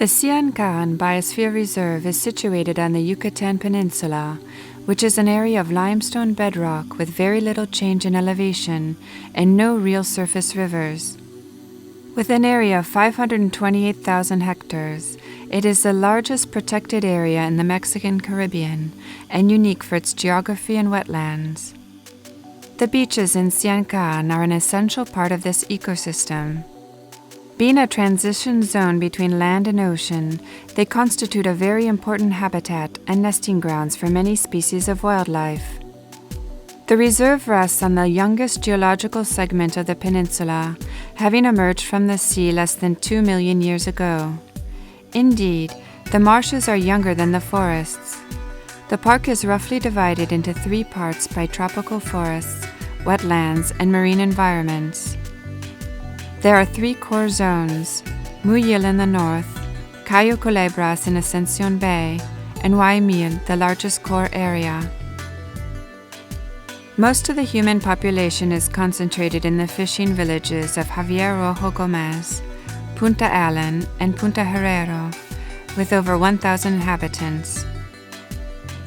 The Sian Ka'an Biosphere Reserve is situated on the Yucatán Peninsula, which is an area of limestone bedrock with very little change in elevation and no real surface rivers. With an area of 528,000 hectares, it is the largest protected area in the Mexican Caribbean and unique for its geography and wetlands. The beaches in Sian Ka'an are an essential part of this ecosystem. Being a transition zone between land and ocean, they constitute a very important habitat and nesting grounds for many species of wildlife. The reserve rests on the youngest geological segment of the peninsula, having emerged from the sea less than 2 million years ago. Indeed, the marshes are younger than the forests. The park is roughly divided into 3 parts by tropical forests, wetlands, and marine environments. There are 3 core zones: Muyil in the north, Cayo Culebras in Ascension Bay, and Guaymil, the largest core area. Most of the human population is concentrated in the fishing villages of Javier Rojo Gomez, Punta Allen, and Punta Herrero, with over 1,000 inhabitants.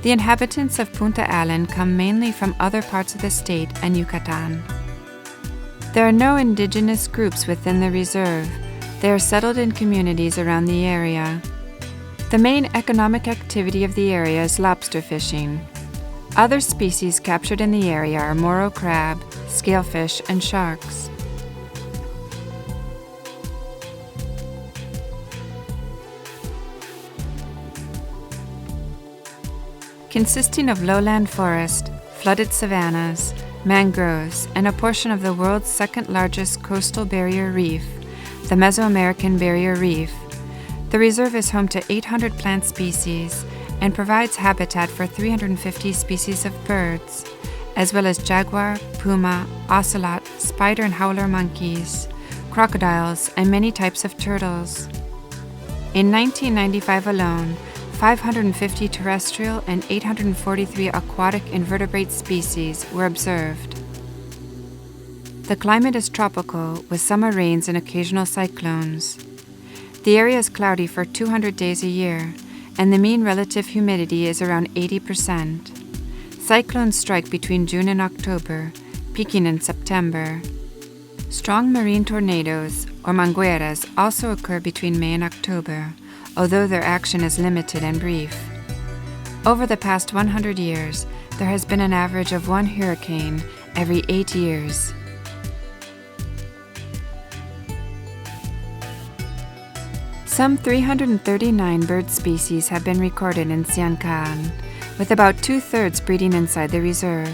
The inhabitants of Punta Allen come mainly from other parts of the state and Yucatán. There are no indigenous groups within the reserve. They are settled in communities around the area. The main economic activity of the area is lobster fishing. Other species captured in the area are Moro crab, scalefish, and sharks. Consisting of lowland forest, flooded savannas, mangroves, and a portion of the world's second-largest coastal barrier reef, the Mesoamerican Barrier Reef, the reserve is home to 800 plant species and provides habitat for 350 species of birds, as well as jaguar, puma, ocelot, spider and howler monkeys, crocodiles, and many types of turtles. In 1995 alone, 550 terrestrial and 843 aquatic invertebrate species were observed. The climate is tropical, with summer rains and occasional cyclones. The area is cloudy for 200 days a year, and the mean relative humidity is around 80%. Cyclones strike between June and October, peaking in September. Strong marine tornadoes, or mangueras, also occur between May and October, although their action is limited and brief. Over the past 100 years, there has been an average of 1 hurricane every 8 years. Some 339 bird species have been recorded in Sian Ka'an, with about 2/3 breeding inside the reserve.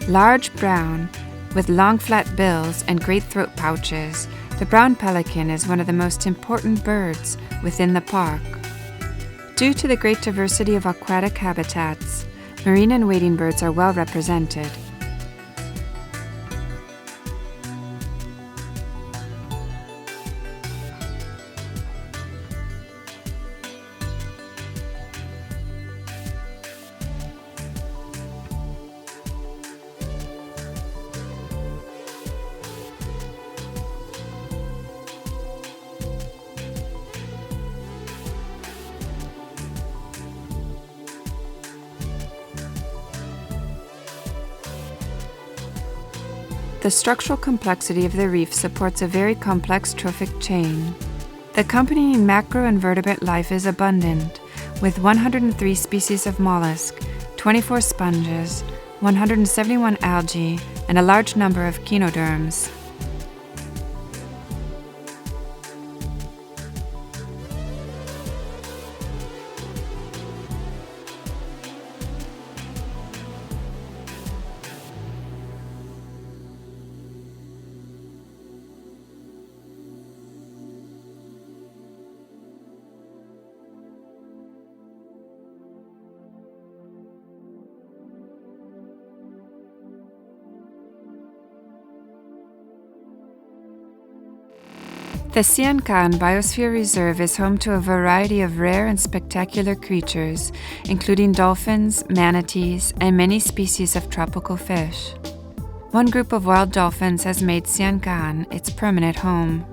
Large brown, with long flat bills and great throat pouches, the brown pelican is one of the most important birds within the park. Due to the great diversity of aquatic habitats, marine and wading birds are well represented. The structural complexity of the reef supports a very complex trophic chain. The accompanying macroinvertebrate life is abundant, with 103 species of mollusk, 24 sponges, 171 algae, and a large number of echinoderms. The Sian Ka'an Biosphere Reserve is home to a variety of rare and spectacular creatures, including dolphins, manatees, and many species of tropical fish. One group of wild dolphins has made Sian Ka'an its permanent home.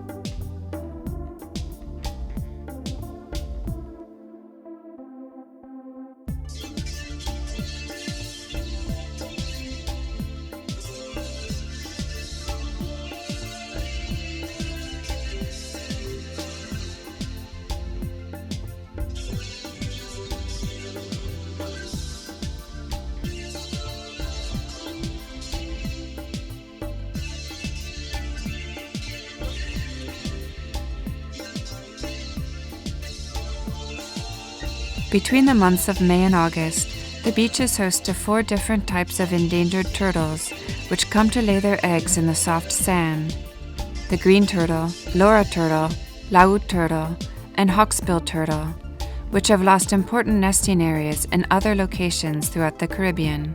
Between the months of May and August, the beach is host to 4 different types of endangered turtles, which come to lay their eggs in the soft sand. The green turtle, Laura turtle, laúd turtle, and hawksbill turtle, which have lost important nesting areas in other locations throughout the Caribbean.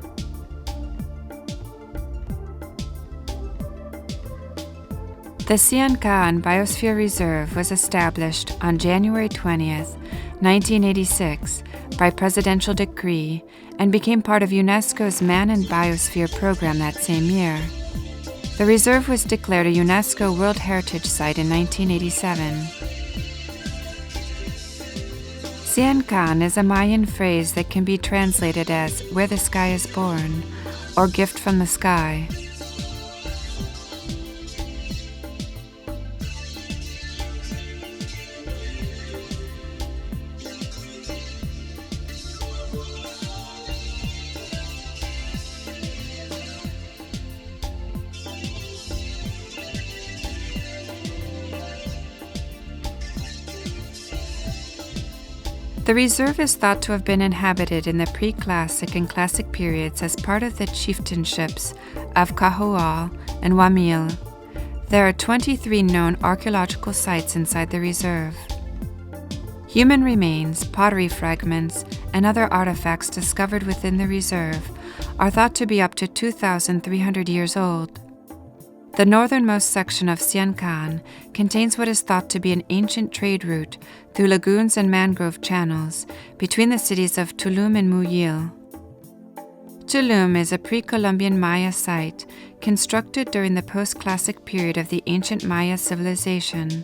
The Sian Ka'an Biosphere Reserve was established on January 20th, 1986 by presidential decree and became part of UNESCO's Man and Biosphere program that same year. The reserve was declared a UNESCO World Heritage Site in 1987. Sian Ka'an is a Mayan phrase that can be translated as "where the sky is born" or "gift from the sky." The reserve is thought to have been inhabited in the pre-classic and classic periods as part of the chieftainships of Cahual and Wamil. There are 23 known archaeological sites inside the reserve. Human remains, pottery fragments, and other artifacts discovered within the reserve are thought to be up to 2,300 years old. The northernmost section of Sian Ka'an contains what is thought to be an ancient trade route through lagoons and mangrove channels between the cities of Tulum and Muyil. Tulum is a pre-Columbian Maya site constructed during the post-classic period of the ancient Maya civilization.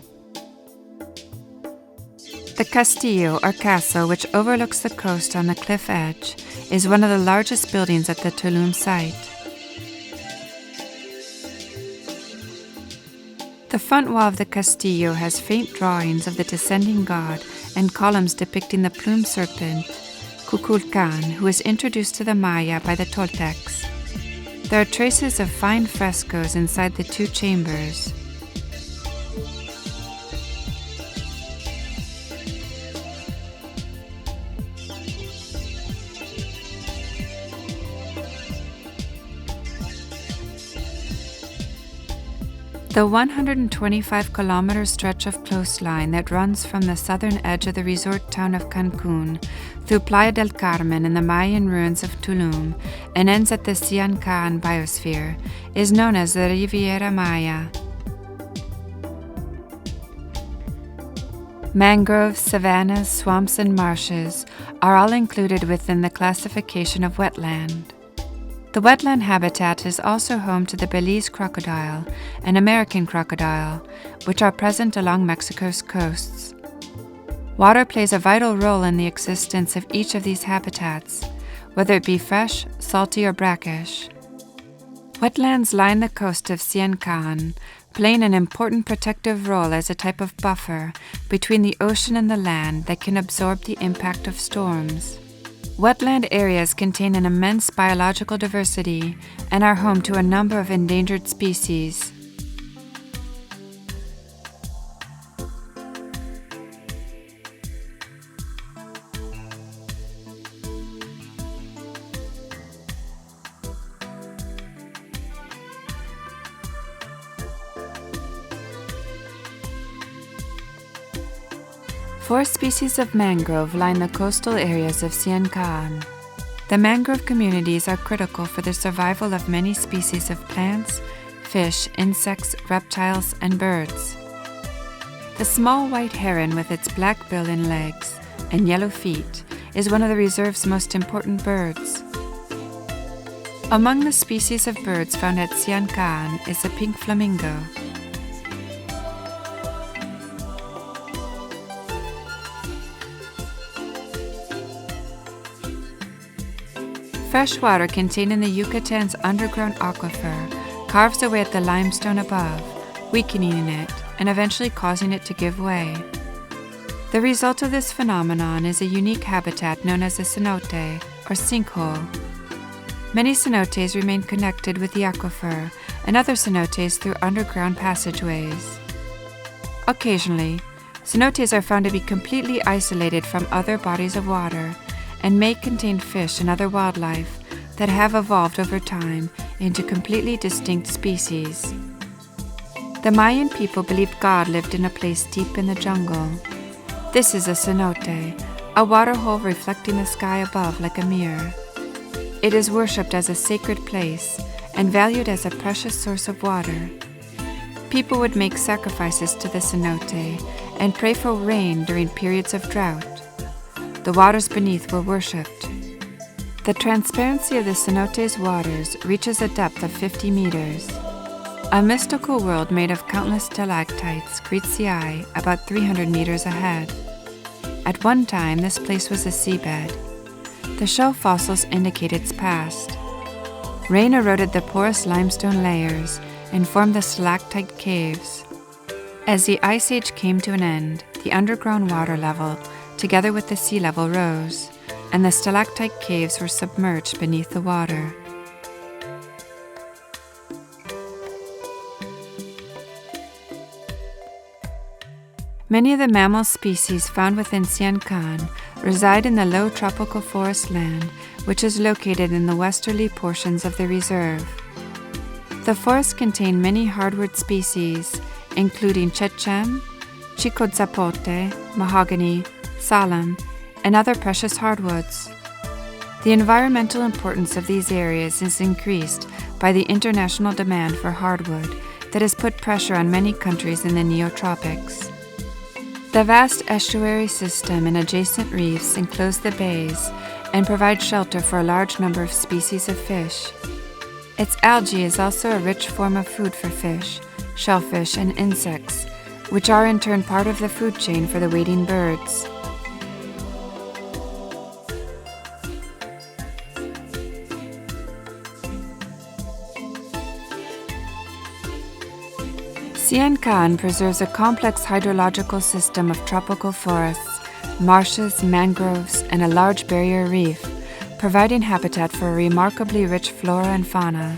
The castillo or castle, which overlooks the coast on the cliff edge, is one of the largest buildings at the Tulum site. The front wall of the castillo has faint drawings of the descending god and columns depicting the plumed serpent, Kukulkan, who was introduced to the Maya by the Toltecs. There are traces of fine frescoes inside the 2 chambers. The 125-kilometer stretch of coastline that runs from the southern edge of the resort town of Cancun through Playa del Carmen and the Mayan ruins of Tulum and ends at the Sian Ka'an Biosphere is known as the Riviera Maya. Mangroves, savannas, swamps, and marshes are all included within the classification of wetland. The wetland habitat is also home to the Belize crocodile and American crocodile, which are present along Mexico's coasts. Water plays a vital role in the existence of each of these habitats, whether it be fresh, salty, or brackish. Wetlands line the coast of Sian Ka'an, playing an important protective role as a type of buffer between the ocean and the land that can absorb the impact of storms. Wetland areas contain an immense biological diversity and are home to a number of endangered species. Four species of mangrove line the coastal areas of Sian Ka'an. The mangrove communities are critical for the survival of many species of plants, fish, insects, reptiles, and birds. The small white heron with its black bill and legs and yellow feet is one of the reserve's most important birds. Among the species of birds found at Sian Ka'an is the pink flamingo. Fresh water contained in the Yucatan's underground aquifer carves away at the limestone above, weakening it and eventually causing it to give way. The result of this phenomenon is a unique habitat known as a cenote, or sinkhole. Many cenotes remain connected with the aquifer and other cenotes through underground passageways. Occasionally, Cenotes are found to be completely isolated from other bodies of water and may contain fish and other wildlife that have evolved over time into completely distinct species. The Mayan people believed God lived in a place deep in the jungle. This is a cenote, a waterhole reflecting the sky above like a mirror. It is worshipped as a sacred place and valued as a precious source of water. People would make sacrifices to the cenote and pray for rain during periods of drought. The waters beneath were worshipped. The transparency of the cenote's waters reaches a depth of 50 meters. A mystical world made of countless stalactites greets the eye about 300 meters ahead. At one time, this place was a seabed. The shell fossils indicate its past. Rain eroded the porous limestone layers and formed the stalactite caves. As the Ice Age came to an end, the underground water level, together with the sea level, rose, and the stalactite caves were submerged beneath the water. Many of the mammal species found within Sian Ka'an reside in the low tropical forest land, which is located in the westerly portions of the reserve. The forests contain many hardwood species, including chechem, chicozapote, mahogany, salam, and other precious hardwoods. The environmental importance of these areas is increased by the international demand for hardwood that has put pressure on many countries in the neotropics. The vast estuary system and adjacent reefs enclose the bays and provide shelter for a large number of species of fish. Its algae is also a rich form of food for fish, shellfish, and insects, which are in turn part of the food chain for the wading birds. Sian Ka'an preserves a complex hydrological system of tropical forests, marshes, mangroves, and a large barrier reef, providing habitat for a remarkably rich flora and fauna,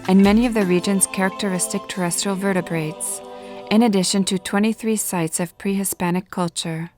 and many of the region's characteristic terrestrial vertebrates, in addition to 23 sites of pre-Hispanic culture.